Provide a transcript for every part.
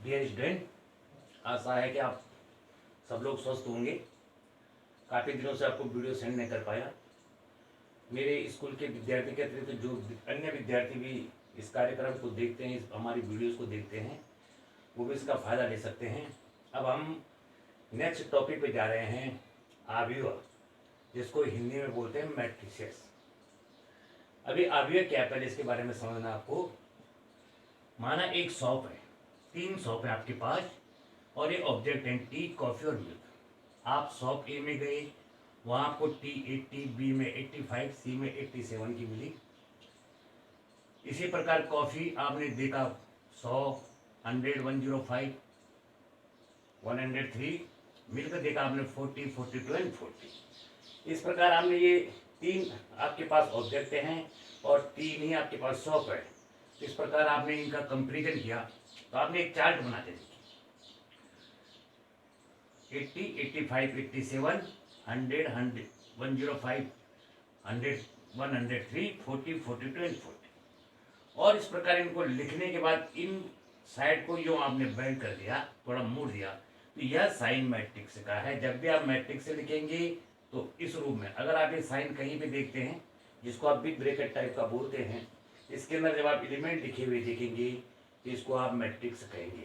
Dear student, आशा है कि आप सब लोग स्वस्थ होंगे। काफ़ी दिनों से आपको वीडियो सेंड नहीं कर पाया। मेरे स्कूल के विद्यार्थी के अतिरिक्त जो अन्य विद्यार्थी भी इस कार्यक्रम को देखते हैं, इस हमारी वीडियोस को देखते हैं, वो भी इसका फ़ायदा ले सकते हैं। अब हम नेक्स्ट टॉपिक पे जा रहे हैं, आव्यूह, जिसको हिंदी में बोलते हैं मैट्रिसेस। अभी आव्यूह क्या है पहले इसके बारे में समझना आपको। माना एक शॉप है, 3 शॉप है आपके पास और ये ऑब्जेक्ट हैं टी, कॉफ़ी और मिल्क। आप शॉप ए में गए, वहाँ आपको टी 80, बी में 85, सी में 87 की मिली। इसी प्रकार कॉफ़ी आपने देखा 100, 100, 105, 103, मिल्क देखा आपने 40, 42 एंड 40। इस प्रकार आपने ये 3 आपके पास ऑब्जेक्ट हैं और 3 ही आपके पास शॉप है। इस प्रकार आपने इनका कंपेरिजन किया तो आपने एक चार्ट बना दे, 80, 85, 87, 100, 100, 105, 100, 103, 40, 42 एंड 40। और इस प्रकार इनको लिखने के बाद इन साइड को जो आपने बेंड कर दिया, थोड़ा मोड़ दिया, तो यह साइन मैट्रिक्स का है। जब भी आप मैट्रिक्स से लिखेंगे तो इस रूप में, अगर आप ये साइन कहीं पे देखते हैं जिसको आप बिग ब्रैकेट टाइप का बोलते हैं, इसके अंदर जब आप एलिमेंट लिखे हुए देखेंगे तो इसको आप मैट्रिक्स कहेंगे।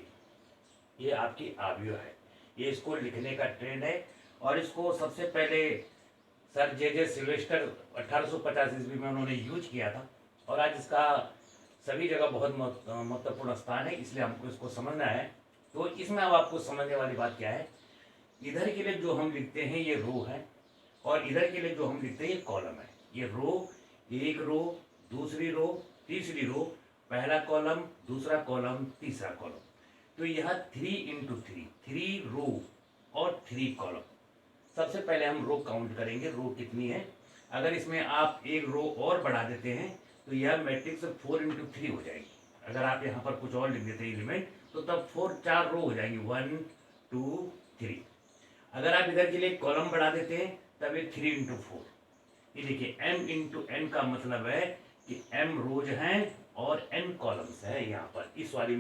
ये आपकी आव्यूह है, ये इसको लिखने का ट्रेंड है। और इसको सबसे पहले सर जे सिल्वेस्टर 1850 ईस्वी में उन्होंने यूज किया था और आज इसका सभी जगह बहुत महत्वपूर्ण स्थान है, इसलिए हमको इसको समझना है। तो इसमें अब आपको समझने वाली बात क्या है, इधर के लिए जो हम लिखते हैं ये रो है और इधर के लिए जो हम लिखते हैं ये कॉलम है। ये रो, एक रो, दूसरी रो, तीसरी रो, पहला कॉलम, दूसरा कॉलम, तीसरा कॉलम। तो यह 3 × 3 रो और 3 कॉलम। सबसे पहले हम रो काउंट करेंगे, रो कितनी है। अगर इसमें आप एक रो और बढ़ा देते हैं तो यह मैट्रिक्स 4 × 3 हो जाएगी। अगर आप यहाँ पर कुछ और लिख देते हैं एलिमेंट तो तब 4 रो हो जाएंगी, 1, 2, 3। अगर आप इधर के लिए कॉलम बढ़ा देते हैं तब ये 3 × 4। ये देखिए m × n का मतलब है कि m रोज हैं और n कॉलम्स हैं। यहाँ पर इस वाली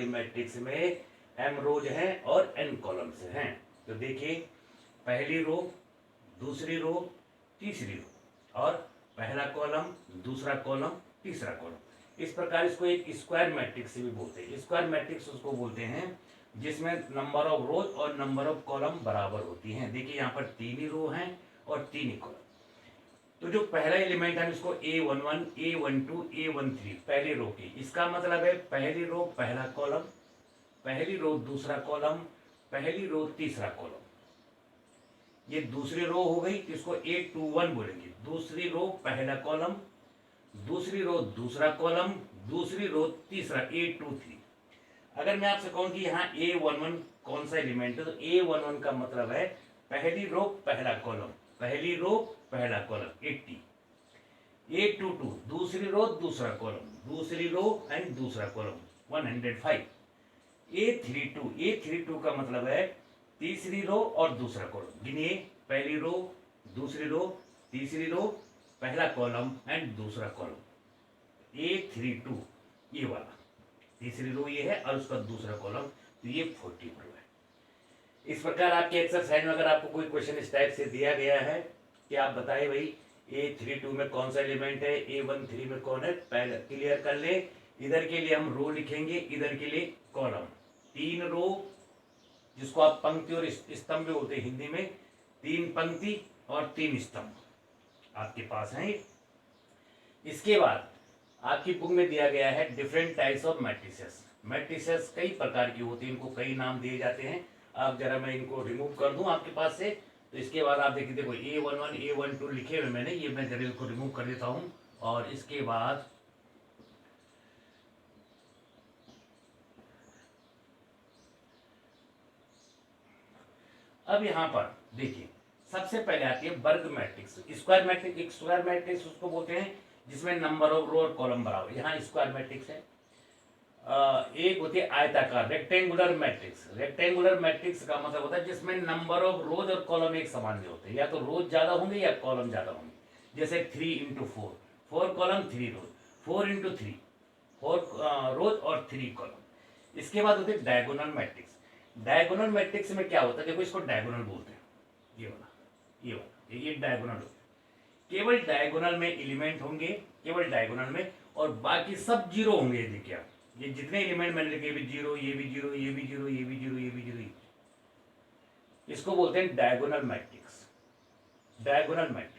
मैट्रिक्स में m रोज हैं और n कॉलम्स हैं। तो देखिए पहली रो, दूसरी रो, तीसरी रो और पहला कॉलम, दूसरा कॉलम, तीसरा कॉलम। इस प्रकार इसको एक स्क्वायर मैट्रिक्स भी बोलते हैं। स्क्वायर मैट्रिक्स उसको बोलते हैं जिसमें नंबर ऑफ रोज और नंबर ऑफ कॉलम बराबर होती हैं। देखिए यहाँ पर 3 ही रो हैं और 3 ही कॉलम। तो जो पहला एलिमेंट है इसको A11, A12, A13 पहली रो की, इसका मतलब है पहली रो पहला कॉलम, पहली रो दूसरा कॉलम, पहली रो तीसरा कॉलम। ये दूसरी रो हो गई, इसको A21 बोलेंगे। दूसरी रो पहला कॉलम, दूसरी रो दूसरा कॉलम, दूसरी रो तीसरा A23। अगर मैं आपसे कहूं कि यहाँ A11 कौन सा एलिमेंट है तो A11 का मतलब है पहली रो पहला कॉलम, पहली रो पहला कॉलम 80। A22 दूसरी रो दूसरा कॉलम, दूसरी रो एंड दूसरा कॉलम 105। A32 का मतलब है तीसरी रो और दूसरा कॉलम। गिनिए, पहली रो, दूसरी रो, तीसरी रो, पहला कॉलम एंड दूसरा कॉलम। A32 ये वाला, तीसरी रो ये है और उसका दूसरा कॉलम, तो ये 40 रो है। इस प्रकार आपके एक्सरसाइज में अगर आपको कोई क्वेश्चन इस टाइप से दिया गया है कि आप बताएं भाई A32 में कौन सा एलिमेंट है, A13 में कौन है, पहले क्लियर कर ले। इधर के लिए हम रो लिखेंगे, इधर के लिए कॉलम। 3 रो जिसको आप पंक्ति और स्तंभ भी बोलते हैं हिंदी में, 3 पंक्ति और 3 स्तंभ आपके पास है। इसके बाद आपकी बुक में दिया गया है different types of matrices. Matrices कई प्रकार की होती है, इनको कई नाम दिए जाते हैं। आप जरा मैं इनको रिमूव कर दूं आपके पास से, तो इसके बाद आप देखिए, देखो A11, A12 लिखे हुए मैंने, ये मैं जरा इसको रिमूव कर देता हूं। और इसके बाद अब यहाँ पर देखिए सबसे पहले आती है वर्ग matrix. Square matrix, square matrix उसको बोलते हैं जिसमें नंबर ऑफ रो और कॉलम बराबर। यहाँ स्क्वायर मैट्रिक्स है। एक होती है आयताकार, रेक्टेंगुलर मैट्रिक्स। रेक्टेंगुलर मैट्रिक्स का मतलब होता है जिसमें नंबर ऑफ रोज और कॉलम एक समान होते हैं, या तो रोज ज्यादा होंगे या कॉलम ज्यादा होंगे। जैसे 3 × 4, 4 कॉलम 3 रोज, 4 × 3, 4 रोज और 3 कॉलम। इसके बाद होते हैं डायगोनल मैट्रिक्स। डायगोनल मैट्रिक्स में क्या होता है, देखो इसको डायगोनल बोलते हैं, ये डायगोनल होता है। केवल डायगोनल में एलिमेंट होंगे, केवल डायगोनल में, और बाकी सब जीरो होंगे। ये देखिए आप, ये जितने एलिमेंट मैंने लिखे, ये भी जीरो, ये भी जीरो, ये भी जीरो, ये भी जीरो, ये भी जीरो, इसको बोलते हैं डायगोनल मैट्रिक्स। डायगोनल मैट्रिक्स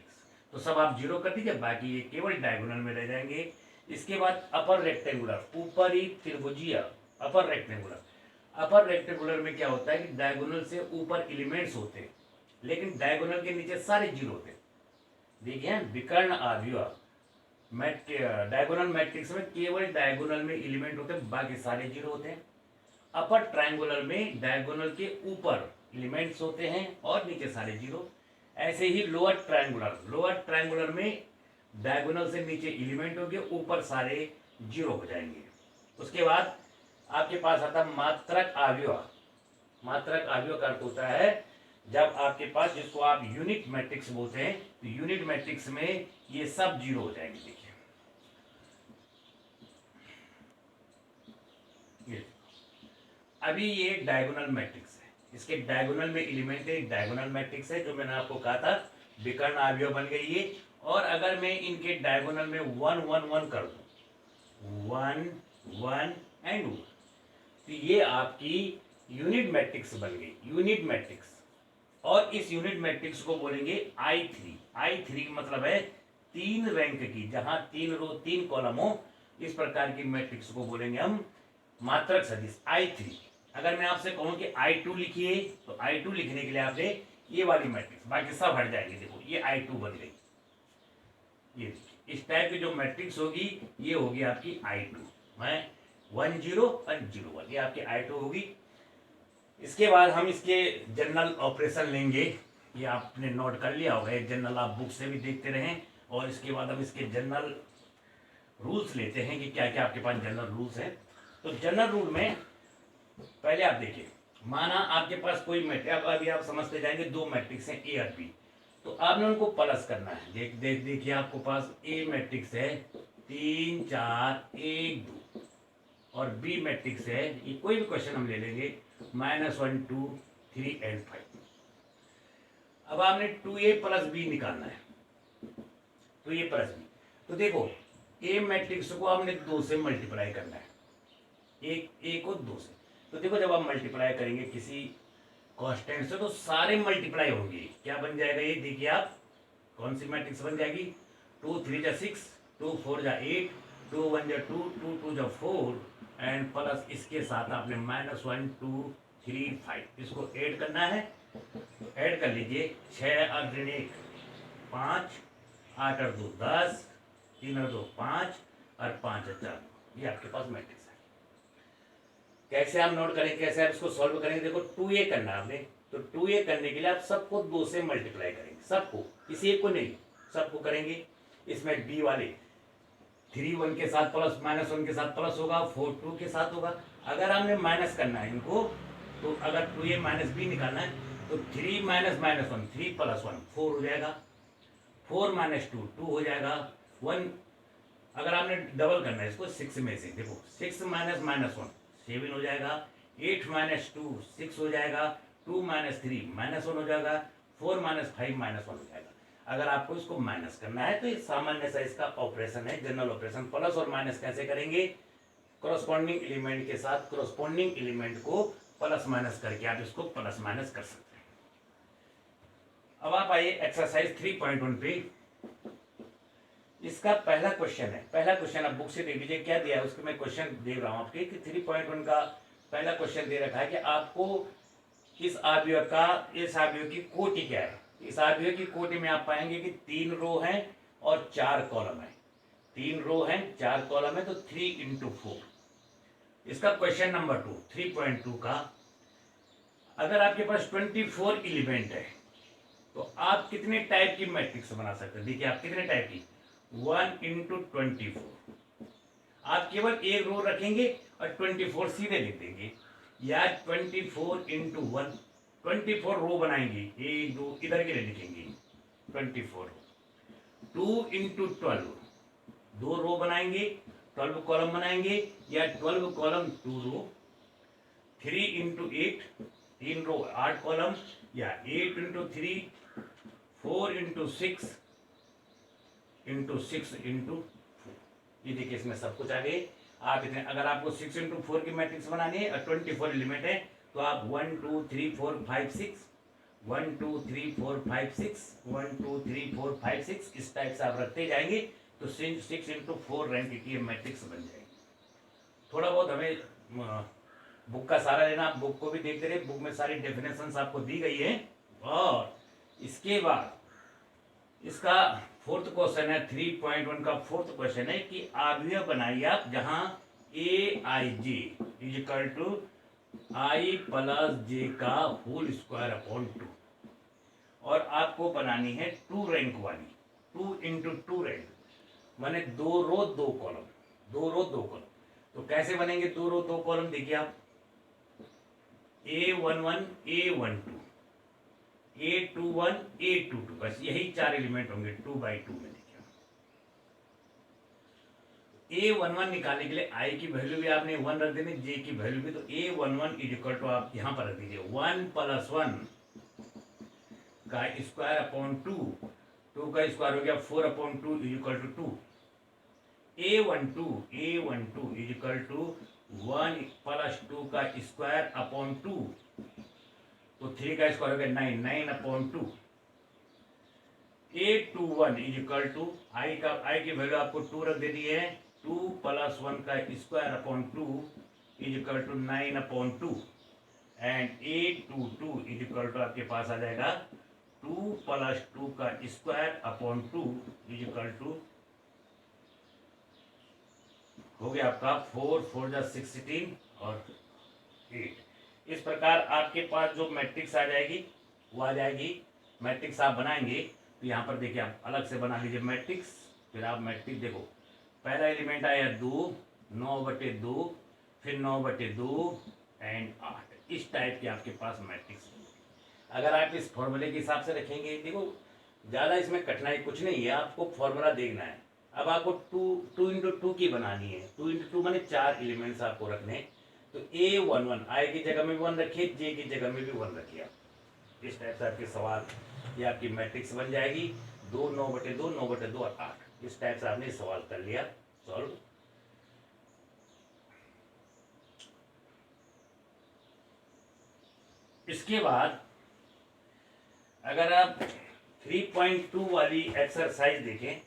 तो सब आप जीरो कर दीजिए, बाकी ये केवल डायगोनल में रह जाएंगे। इसके बाद अपर रेक्टेंगुलर, ऊपरी त्रिभुजीय, अपर रेक्टेंगुलर। अपर रेक्टेंगुलर में क्या होता है कि डायगोनल से ऊपर एलिमेंट्स होते हैं, लेकिन डायगोनल के नीचे सारे जीरो होते हैं। देखिए विकर्ण आव्यूह डायगोनल मैट्रिक्स में केवल डायगोनल में एलिमेंट होते हैं, बाकी सारे जीरो होते हैं। अपर ट्रायंगुलर में डायगोनल के ऊपर एलिमेंट्स होते हैं और नीचे सारे जीरो। ऐसे ही लोअर ट्रायंगुलर में डायगोनल से नीचे एलिमेंट होंगे, ऊपर सारे जीरो हो जाएंगे। उसके बाद आपके पास आता है मात्रक आव्यूह। मात्रक आव्यूह का अर्थ होता है जब आपके पास, जिसको आप यूनिट मैट्रिक्स बोलते हैं, तो यूनिट मैट्रिक्स में ये सब जीरो हो जाएंगे। देखिए अभी ये डायगोनल मैट्रिक्स है, इसके डायगोनल में एलिमेंट है, डायगोनल मैट्रिक्स है जो मैंने आपको कहा था विकर्ण आव्यूह बन गई ये। और अगर मैं इनके डायगोनल में 1 1 1 कर दूं, 1 1 एंड 1, तो ये आपकी यूनिट मैट्रिक्स बन गई, यूनिट मैट्रिक्स। और इस यूनिट मैट्रिक्स को बोलेंगे I3। I3 का मतलब है 3 रैंक की, जहां 3 रो 3 कॉलम हो, इस प्रकार की मैट्रिक्स को बोलेंगे हम मात्रक सदिश I3। अगर मैं आपसे कहूं कि I2 लिखिए, तो I2 लिखने के लिए आपने ये वाली मैट्रिक्स, बाकी सब हट जाएंगे। देखो ये I2 बन गई, ये इस टाइप की जो मैट्रिक्स होगी ये होगी आपकी I2। मैं 1 0 और 0 1, ये आपकी I2 होगी। इसके बाद हम इसके जनरल ऑपरेशन लेंगे, ये आपने नोट कर लिया होगा, एक जनरल आप बुक से भी देखते रहें। और इसके बाद हम इसके जनरल रूल्स लेते हैं कि क्या क्या आपके पास जनरल रूल्स हैं। तो जनरल रूल में पहले आप देखिए, माना आपके पास कोई मैट्रिक्स, अभी आप समझते जाएंगे, दो मैट्रिक्स हैं ए और बी, तो आपने उनको प्लस करना है। देखिए आपको पास ए मैट्रिक्स है 3 4 1 2, और बी मैट्रिक्स है, ये कोई भी क्वेश्चन हम ले लेंगे, -1 2 3 एंड 5। अब आपने 2a प्लस बी निकालना है, 2a प्लस बी। तो देखो ए मैट्रिक्स को आपने 2 से मल्टीप्लाई करना है, एक को 2 से। तो देखो जब आप मल्टीप्लाई करेंगे किसी कांस्टेंट से, तो सारे मल्टीप्लाई होंगे, क्या बन जाएगा ये देखिए आप, कौन सी मैट्रिक्स बन जाएगी, 2 3 जा 6, 2 4 जा 8, 2 1 जा 2, 2 2 जा 4, एंड प्लस इसके साथ आपने -1 2 3 5, इसको ऐड करना है। ऐड कर लीजिए, 6 और 1 5, 8 और 2 10, 3 और 2 5, और 5 और 4, ये आपके पास मैट्रिक्स है। कैसे आप नोट करेंगे, कैसे आप इसको सॉल्व करेंगे, देखो 2a करना आपने, तो 2a करने के लिए आप सबको 2 से मल्टीप्लाई करेंगे, सबको, किसी एक को नहीं, सबको करेंगे। इसमें b वाले 3 1 के साथ प्लस, -1 के साथ प्लस होगा, 4 2 के साथ होगा। अगर आपने माइनस करना है इनको, तो अगर 2a माइनस बी निकालना है, तो 3 -1 3 + 1 4 हो जाएगा, 4 - 2 2 हो जाएगा, 1। अगर आपने डबल करना है इसको 6 में से, देखो 6 - -1 7 हो जाएगा, 8 - 2 6 हो जाएगा, 2 - 3 -1 हो जाएगा, 4 - 5 -1 हो जाएगा। अगर आपको इसको माइनस करना है तो ये सामान्य सा इसका ऑपरेशन है, जनरल ऑपरेशन। प्लस और माइनस कैसे करेंगे, कॉरस्पॉन्डिंग एलिमेंट के साथ कॉरस्पॉन्डिंग एलिमेंट को प्लस माइनस करके आप इसको प्लस माइनस कर सकते हैं। अब आप आइए एक्सरसाइज 3.1 पे। इसका पहला क्वेश्चन है, पहला क्वेश्चन आप बुक से देख लीजिए क्या दिया है, उसको मैं क्वेश्चन दे रहा हूं आपके कि 3.1 का पहला क्वेश्चन दे रखा है कि आपको इस आव्यूह का, इस आव्यूह की कोटि क्या है। इस आव्यूह की कोटि में आप पाएंगे कि 3 रो हैं और 4 कॉलम है, 3 रो हैं 4 कॉलम है, तो 3 × 4। इसका क्वेश्चन नंबर 2 3.2 का, अगर आपके पास 24 एलिमेंट है तो आप कितने टाइप की मैट्रिक्स बना सकते हैं। देखिए आप कितने टाइप की, 1 × 24। आप केवल एक रो रखेंगे और 24 सीधे लिख देंगे, या 24 × 1, 24 रो बनाएंगे, 1 2 इधर के लिए लिखेंगे 24। 2 × 12, 2 रो बनाएंगे, 12 कॉलम बनाएंगे, या 12 कॉलम 2 रो, 3 इंटू 8, 3 रो 8 कॉलम, या 8 इंटू 3, 4 इंटू 6 इंटू 6 इंटू, ये देखिए इसमें सब कुछ आ गए। आप इतने, अगर आपको 6 इंटू 4 की मैट्रिक्स बनानी है और 24 एलिमेंट है, तो आप 1 2 3 4 5 6, 1 2 3 4 5 6, 1 2 3 4 5 6, इस टाइप से आप रखते जाएंगे तो 6 इंटू 4 रैंक की मैट्रिक्स बन जाएगी। थोड़ा बहुत हमें बुक का सारा लेना, आप बुक को भी देखते रहे, बुक में सारी डेफिनेशंस आपको दी गई है। और इसके बाद इसका फोर्थ क्वेश्चन है, 3.1 का फोर्थ क्वेश्चन है कि अवयव बनाइए आप जहां A I J is equal to I plus J का होल स्क्वायर अपॉन 2, और आपको बनानी है 2 रैंक वाली, 2 इंटू 2 रैंक, माने 2 रो 2 कॉलम, 2 रो 2 कॉलम। तो कैसे बनेंगे 2 रो 2 कॉलम? देखिए आप, A11 A12 A21 A22, बस यही 4 एलिमेंट होंगे 2 बाई 2 में। देखिए A11 निकालने के लिए आई की वैल्यू भी आपने 1 रख देनी, जे की वैल्यू भी, तो A11 इज इक्वल टू आप यहां पर रख दीजिए 1 प्लस 1 का स्क्वायर अपॉन 2, 2 का स्क्वायर हो गया 4 upon 2 is equal to 2। A12 is equal to 1 plus 2 का स्क्वायर अपॉन 2, तो 3 का स्क्वायर हो गया 9, 9 upon 2। A21 is equal to I की वैल्यू आपको 2 रख दे दी है, 2 प्लस 1 का square upon 2 is equal to 9 upon 2, and A22 is equal to आपके पास आ जाएगा 2 प्लस 2 का square upon 2 is equal to, हो गया आपका 4 4 जा 16 और 8। इस प्रकार आपके पास जो मैट्रिक्स आ जाएगी वो आ जाएगी। मैट्रिक्स आप बनाएंगे तो यहाँ पर देखिए आप अलग से बना लीजिए मैट्रिक्स। फिर आप मैट्रिक्स देखो, पहला एलिमेंट आया 2, 9/2, फिर 9/2 एंड 8, इस टाइप की आपके पास मैट्रिक्स। अगर आप इस फॉर्मूले के हिसाब से रखेंगे, देखो ज़्यादा इसमें कठिनाई कुछ नहीं है, आपको फॉर्मूला देखना है। अब आपको 2 इंटू 2 की बनानी है, 2 इंटू 2 मैंने 4 एलिमेंट्स आपको रखने, तो A11 आई की जगह में भी 1 रखिए, जे की जगह में भी 1 रखिए। इस टाइप से आपके सवाल, ये आपकी मैट्रिक्स बन जाएगी 2 9/2 9/2 और 8। इस टाइप से आपने सवाल कर लिया सॉल्व। इसके बाद अगर आप 3.2 वाली एक्सरसाइज देखें,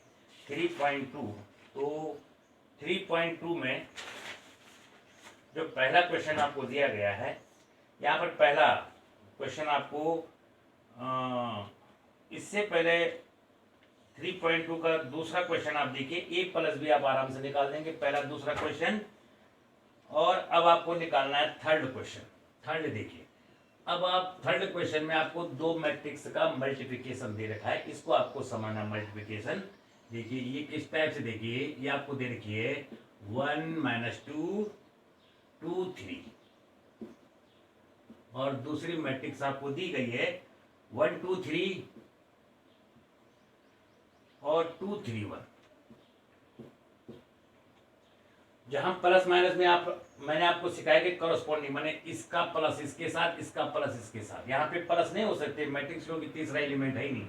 3.2, तो 3.2 में जो पहला क्वेश्चन आपको दिया गया है, यहाँ पर पहला क्वेश्चन आपको इससे पहले 3.2 का दूसरा क्वेश्चन आप देखिए, ए प्लस बी आप आराम से निकाल देंगे, पहला दूसरा क्वेश्चन। और अब आपको निकालना है थर्ड क्वेश्चन। थर्ड देखिए, अब आप थर्ड क्वेश्चन में आपको 2 मैट्रिक्स का मल्टीप्लिकेशन दे रखा है, इसको आपको समाना मल्टीप्लिकेशन। देखिए ये किस टाइप से, देखिए ये आपको दे रखी है 1 - 2 2 3, और दूसरी मैट्रिक्स आपको दी गई है 1 2 3 और 2 3 1। जहां प्लस माइनस में मैंने आपको सिखाया कि कॉरस्पॉन्डिंग, माने इसका प्लस इसके साथ, इसका प्लस इसके साथ। यहाँ पे प्लस नहीं हो सकते, मैट्रिक्स क्योंकि तीसरा एलिमेंट है ही नहीं।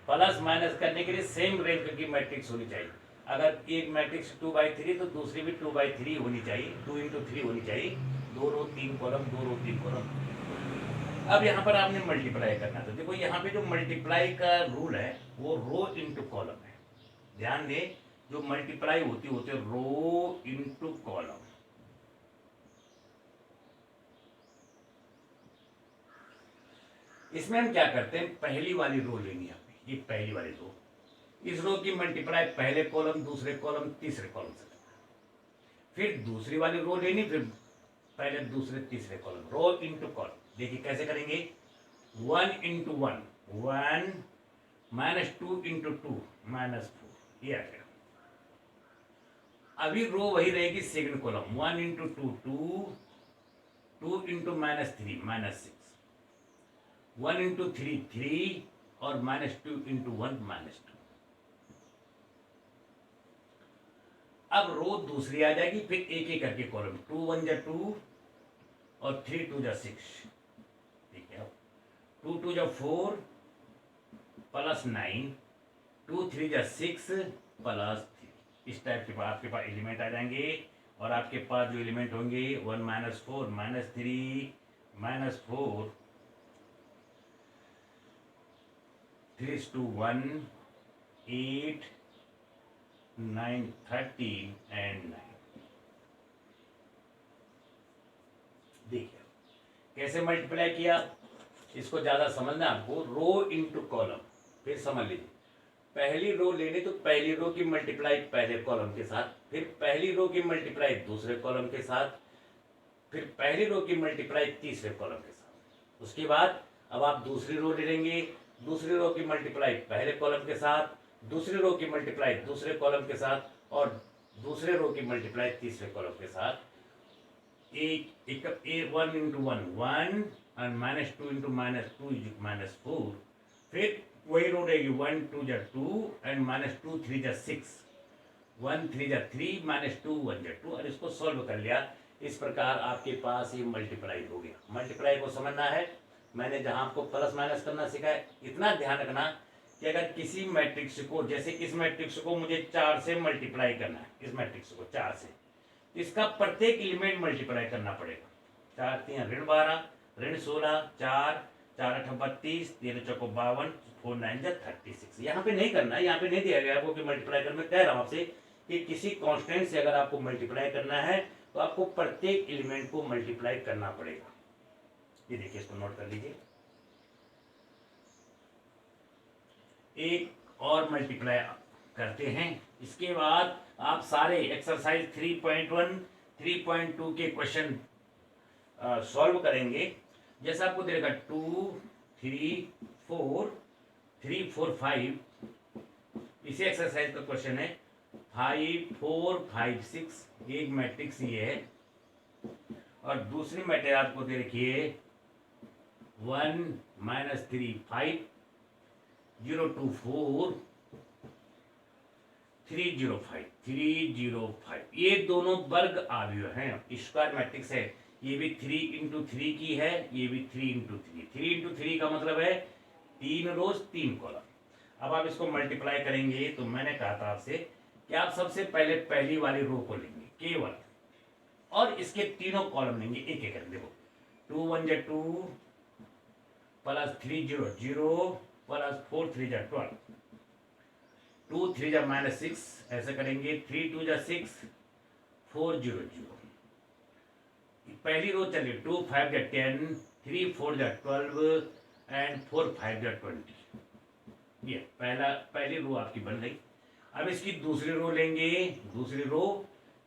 प्लस माइनस करने के लिए सेम रैंक की मैट्रिक्स होनी चाहिए। अगर एक मैट्रिक्स 2/3 तो दूसरी भी 2/3 होनी चाहिए, 2 इंटू 3 होनी चाहिए, 2 रो 3 कॉलम, 2 रो 3 कॉलम। अब यहाँ पर आपने मल्टीप्लाई करना, तो देखो यहाँ पे जो मल्टीप्लाई का रूल है वो रो इंटू कॉलम है। ध्यान दें, जो मल्टीप्लाई होती होते रो इंटू कॉलम। इसमें हम क्या करते हैं, पहली वाली रो लेनी है हमें, ये पहली वाली रो, इस रो की मल्टीप्लाई पहले कॉलम, दूसरे कॉलम, तीसरे कॉलम से करना। फिर दूसरी वाली रो लेनी, फिर पहले दूसरे तीसरे कॉलम, रो इंटू कॉलम। देखिए कैसे करेंगे, 1 इंटू 1 1, -2 इंटू 2 -4, ये आ गया। अभी रो वही रहेगी second column, 1 into 2 2, 2 into -3 -6, 1 into 3 3, और -2 इंटू 1 -2। अब रो दूसरी आ जाएगी, फिर एक एक करके कॉलम, 2 1 जा 2, और 3 2 जा 6, ठीक है। 2 2 जा 4 प्लस 9, 2 3 जा 6 प्लस 3। इस टाइप के आपके पास एलिमेंट आ जाएंगे और आपके पास जो एलिमेंट होंगे 1 -4 -3 -4 3 to 1 8 9 13 एंड 9। देखिए कैसे मल्टीप्लाई किया, इसको ज़्यादा समझना आपको। रो इनटू कॉलम, फिर समझ लीजिए। पहली रो लेनी तो पहली रो की मल्टीप्लाई पहले कॉलम के साथ, फिर पहली रो की मल्टीप्लाई दूसरे कॉलम के साथ, फिर पहली रो की मल्टीप्लाई तीसरे कॉलम के साथ। उसके बाद अब आप दूसरी रो ले लेंगे, दूसरी रो की मल्टीप्लाई पहले कॉलम के साथ, दूसरी रो की मल्टीप्लाई दूसरे कॉलम के साथ और दूसरे रो की मल्टीप्लाई तीसरे कॉलम के साथ। One into one one and -2 into -2 -4। फिर वही रो रहेगी 1 2 जा 2 एंड -2 3 जा 6, 1 3 जा 3 -2 1 जा 2। और इसको सॉल्व कर लिया। इस प्रकार आपके पास ये मल्टीप्लाई हो गया। मल्टीप्लाई को समझना है, मैंने जहां आपको प्लस माइनस करना सिखाया, इतना ध्यान रखना कि अगर किसी मैट्रिक्स को, जैसे इस मैट्रिक्स को मुझे 4 से मल्टीप्लाई करना है, इस मैट्रिक्स को 4 से, इसका प्रत्येक एलिमेंट मल्टीप्लाई करना पड़ेगा। 4 3 ऋण 12 ऋण 16 4 4 8 32 13 चौको 52 4 9 जा 36। यहाँ पे नहीं करना है, यहाँ पे नहीं दिया गया आपको कि मल्टीप्लाई करना। मैं कह रहा हूँ आपसे कि किसी कांस्टेंट से अगर आपको मल्टीप्लाई करना है तो आपको प्रत्येक एलिमेंट को मल्टीप्लाई करना पड़ेगा। ये देखिए, इसको नोट कर लीजिए। एक और मल्टीप्लाई करते हैं, इसके बाद आप सारे एक्सरसाइज 3.1 3.2 के क्वेश्चन सॉल्व करेंगे। जैसा आपको देगा 2 3 4 3 4 5, इसी एक्सरसाइज का क्वेश्चन है 5 4 5 6। एक मैट्रिक्स ये है और दूसरी मैट्रिक्स आपको दे रखी है 1 -3 5 0 2 4 305 305। ये दोनों वर्ग अवयव हैं, स्क्वायर मैट्रिक्स है। ये भी 3 इंटू 3 की है, ये भी 3 इंटू 3। 3 इंटू 3 का मतलब है 3 रोज 3 कॉलम। अब आप इसको मल्टीप्लाई करेंगे तो मैंने कहा था आपसे कि आप सबसे पहले पहली वाली रो को लेंगे केवल, और इसके तीनों कॉलम लेंगे एक एक। देखो 2 1 जा 2 प्लस 3 0 0 प्लस 4 3 जा 12, 2 3 जा -6, ऐसे करेंगे 3 2 जा 6 4 0 0। पहली रो चलिए 2 5 जा 10 3 4 जा 12 एंड 4 5 जा 20। ये पहली रो आपकी बन गई। अब इसकी दूसरी रो लेंगे, दूसरी रो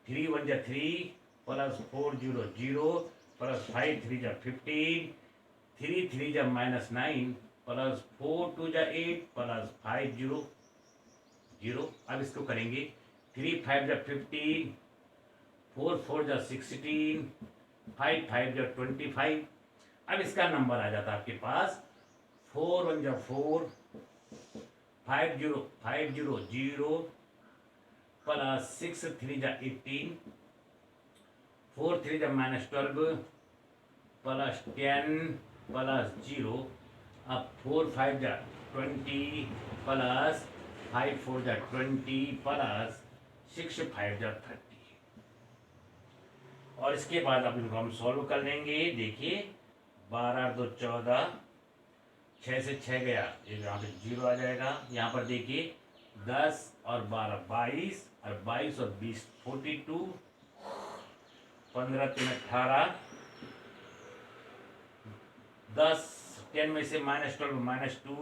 3 1 जा 3 प्लस 4 0 0 प्लस 5 3 जा 15 3 3 जा -9 प्लस 4 2 जा 8 प्लस 5 0 0। अब इसको करेंगे 3 5 जा 15 4 4 जा 16 5 5 जा 25। अब इसका नंबर आ जाता है आपके पास 4 1 जा 4 5 0 0 प्लस 6 3 जा 18 4 3 जा -12 प्लस 10 प्लस 0। अब 4 5 जा 20 प्लस 5 4 जा 20 प्लस 6 5 जा 30। और इसके बाद अब इनको हम सॉल्व कर लेंगे। देखिए 12 2 14, 6 से 6 गया, ये यहाँ पे 0 आ जाएगा। यहाँ पर देखिए 10 और 12 22 और 22 और 20 42, 15 3 18, 10 10 में से -12 -2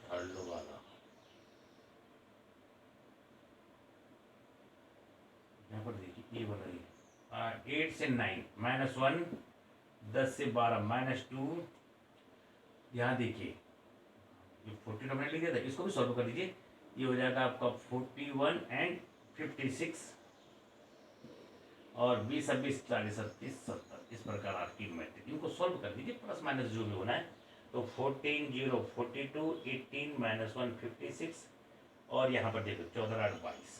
थर्ड वाला यहाँ पर देखिए, ये बताइए 8 से 9 -1, 10 से 12 -2। यहाँ देखिए ये 40 हमने लिख दिया था, इसको भी सॉल्व कर लीजिए। ये हो जाएगा आपका 41 एंड 56 और 20 26 40 37 70। इस प्रकार आपकी मैट्रिक, इनको सॉल्व कर दीजिए, प्लस माइनस जो भी होना है। तो 14 0 42 18 -1 56 और यहाँ पर देखो 14 8 22।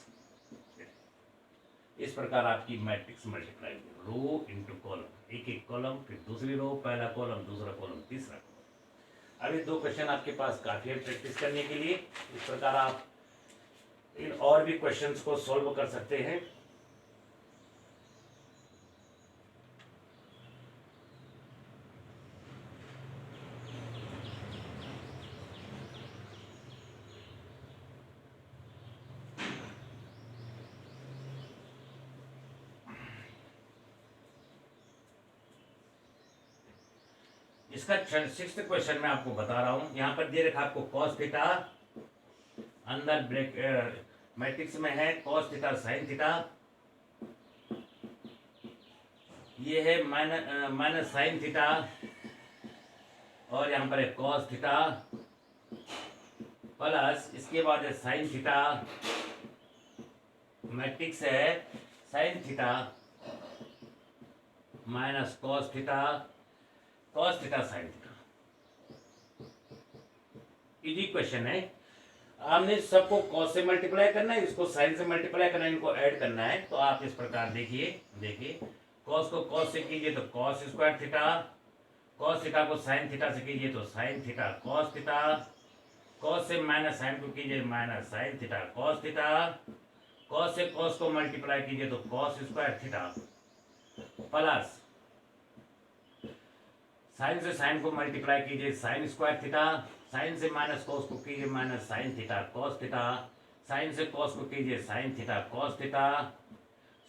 इस प्रकार आपकी मैट्रिक्स मल्टीप्लाई होगी, रो इंटू कॉलम, एक एक कॉलम, फिर दूसरी रो, पहला कॉलम, दूसरा कॉलम, तीसरा कॉलम। अभी 2 क्वेश्चन आपके पास काफ़ी है प्रैक्टिस करने के लिए। इस प्रकार आप इन और भी क्वेश्चंस को सॉल्व कर सकते हैं। इसका 6th क्वेश्चन मैं आपको बता रहा हूं। यहां पर दे रखा आपको cos थीटा, अंदर ब्रेक मैट्रिक्स में है cos थीटा sin थीटा, ये है माइनस sin थीटा, और यहां पर है cos थीटा प्लस इसके बाद है sin थीटा, मैट्रिक्स है sin theta minus cos theta sin theta. Easy question है। आपने सबको cos से मल्टीप्लाई करना है, इसको sin से मल्टीप्लाई करना है, इनको ऐड करना है। तो आप इस प्रकार देखिए cos को cos से कीजिए तो cos square theta, cos theta को sin थीटा से कीजिए तो sin theta cos theta, cos से माइनस sin को कीजिए minus sin theta cos theta, cos से cos को मल्टीप्लाई कीजिए तो cos square theta plus sine से साइन को मल्टीप्लाई कीजिए साइन स्क्वायर थीटा, साइन से माइनस कॉस को कीजिए minus sine theta cos theta, sine से कॉस को कीजिए sine theta cos theta,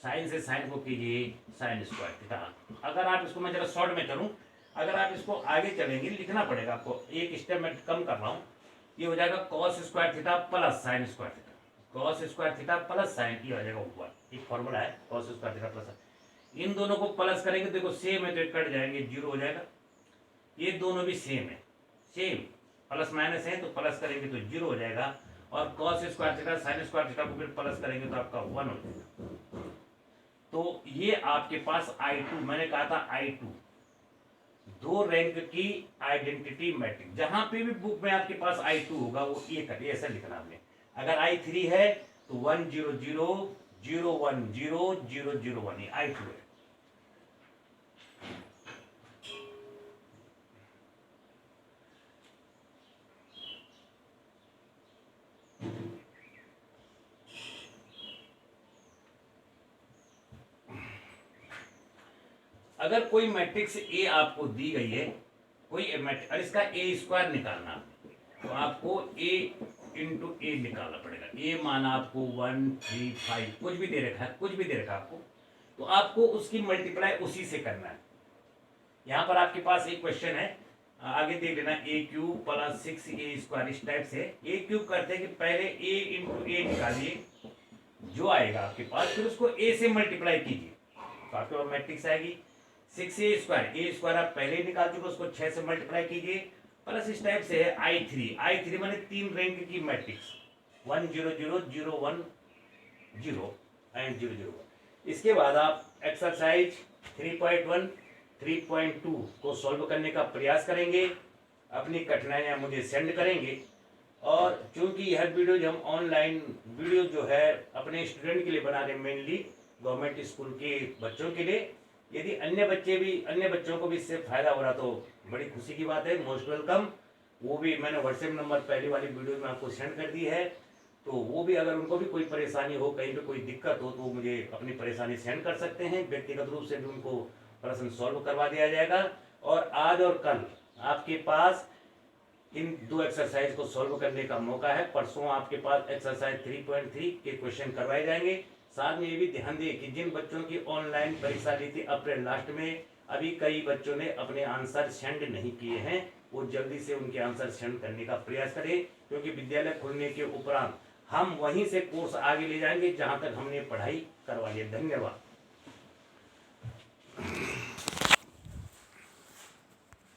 sine से साइन को कीजिए साइन स्क्वायर थीटा। अगर आप इसको मैं जरा शॉर्ट में करूं, अगर आप इसको आगे चलेंगे लिखना पड़ेगा आपको, एक स्टेप में कम कर रहा हूं। ये हो जाएगा cos square theta plus sign square theta, cos square theta plus sign, ये हो जाएगा ऊपर एक फॉर्मूला है कॉस स्क्वायर थीटा प्लस। इन दोनों को प्लस करेंगे, देखो सेम है तो कट जाएंगे, जीरो हो जाएगा। ये दोनों भी सेम है, सेम प्लस माइनस है तो प्लस करेंगे तो जीरो हो जाएगा, और cos square theta sign square theta को फिर प्लस करेंगे तो आपका 1 हो जाएगा। तो ये आपके पास I2, मैंने कहा था I2 2 रैंक की आइडेंटिटी मैट्रिक्स, जहां पे भी बुक में आपके पास I2 होगा वो ये करिए, ऐसा लिखना आपने। अगर I3 है तो 1 0 0 0 1 0 0 0 1, ये I2 है। अगर कोई मैट्रिक्स ए आपको दी गई है, कोई मैट्रिक्स, और इसका ए स्क्वायर निकालना तो आपको ए इंटू ए निकालना पड़ेगा। ए माना आपको 1 3 5 कुछ भी दे रखा है, कुछ भी दे रखा है आपको, तो आपको उसकी मल्टीप्लाई उसी से करना है। यहाँ पर आपके पास एक क्वेश्चन है, आगे देख लेना, ए क्यूब प्लस 6 ए स्क्वायर, इस टाइप से ए क्यूब करते हैं कि पहले ए इंटू ए निकालिए जो आएगा आपके पास, फिर उसको ए से मल्टीप्लाई कीजिए तो आपके पास मैट्रिक्स आएगी 6a स्क्वायर। ए स्क्वायर आप पहले ही निकाल चुके, उसको 6 से मल्टीप्लाई कीजिए, प्लस इस टाइप से है I3 माने 3 रैंक की मैट्रिक्स 1 0 0 0 1 0 एंड 0 0 1। इसके बाद आप एक्सरसाइज 3.1 3.2 को सॉल्व करने का प्रयास करेंगे, अपनी कठिनाइयाँ मुझे सेंड करेंगे। और चूंकि यह वीडियो हम ऑनलाइन वीडियो जो है अपने स्टूडेंट के लिए बना रहे, मेनली गवर्नमेंट स्कूल के बच्चों के लिए, यदि अन्य बच्चों को भी इससे फायदा हो रहा तो बड़ी खुशी की बात है, मोस्ट वेलकम। वो भी मैंने व्हाट्सएप नंबर पहली वाली वीडियो में आपको सेंड कर दी है, तो वो भी अगर उनको भी कोई परेशानी हो, कहीं पे कोई दिक्कत हो, तो मुझे अपनी परेशानी सेंड कर सकते हैं, व्यक्तिगत रूप से भी उनको प्रश्न सॉल्व करवा दिया जाएगा। और आज और कल आपके पास इन 2 एक्सरसाइज को सॉल्व करने का मौका है। परसों आपके पास एक्सरसाइज 3.3 के क्वेश्चन करवाए जाएंगे। साथ में ये भी ध्यान दें कि जिन बच्चों की ऑनलाइन परीक्षा ली थी अप्रैल लास्ट में, अभी कई बच्चों ने अपने आंसर सेंड नहीं किए हैं, वो जल्दी से उनके आंसर सेंड करने का प्रयास करें, क्योंकि विद्यालय खुलने के उपरांत हम वहीं से कोर्स आगे ले जाएंगे जहां तक हमने पढ़ाई करवाई है। धन्यवाद।